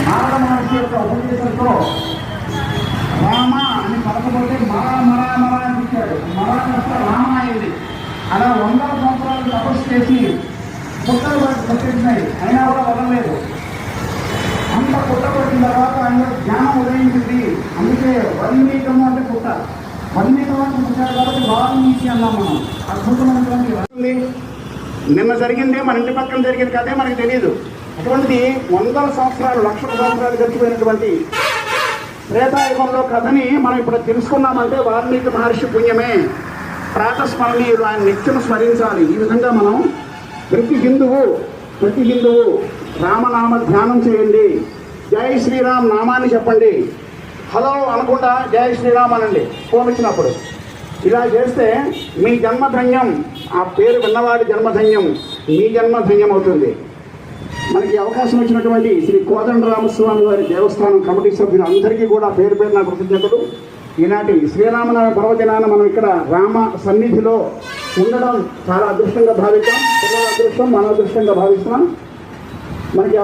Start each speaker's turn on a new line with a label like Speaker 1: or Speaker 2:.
Speaker 1: నారద మహర్షి యొక్క ఉపదేశంతో రామ అని పలకపోతే మరా మరా మరా అని ఇచ్చాడు. మరా కాస్త రామ అయింది. అలా 100 సంవత్సరాలు తపస్సు చేసి పుట్టలు పట్టించినాయి, అయినా కూడా వదలలేదు. అంత పుట్ట పట్టిన తర్వాత ఆయన జ్ఞానం ఉదయించింది. అందుకే వల్మీకము అంటే పుట్ట, వల్మీకం అంటే పుట్టాడు కాబట్టి వాల్మీకి అన్నాం మనం. అద్భుతమైనటువంటి నిన్న జరిగిందే మన ఇంటి పక్కన జరిగింది కదే మనకు తెలియదు. అటువంటిది 100 సంవత్సరాలు 1,00,000 సంవత్సరాలు గడిచిపోయినటువంటి త్రేతాయుగంలో కథని మనం ఇప్పుడు తెలుసుకున్నామంటే వాల్మీకి మహర్షి పుణ్యమే. ప్రాతస్మరణీయులు, ఆయన నిత్యం స్మరించాలి. ఈ విధంగా మనం ప్రతి హిందువు రామనామ ధ్యానం చేయండి. జై శ్రీరామ్ నామాన్ని చెప్పండి. హలో అనుకుంటా జై శ్రీరామ్ అనండి ఫోన్ ఇచ్చినప్పుడు. ఇలా చేస్తే మీ జన్మధన్యం, ఆ పేరు విన్నవాడి జన్మధన్యం, మీ జన్మధన్యం అవుతుంది. మనకి అవకాశం ఇచ్చినటువంటి శ్రీ కోదండరామస్వామి వారి దేవస్థానం కమిటీ సభ్యులు అందరికీ కూడా పేరు పేరు నా కృతజ్ఞతలు. ఈనాటి శ్రీరామనవమి పర్వదినాన మనం ఇక్కడ రామ సన్నిధిలో ఉండడం చాలా అదృష్టంగా భావిస్తాం. పిల్లల అదృష్టం, మన అదృష్టంగా భావిస్తున్నాం. మనకి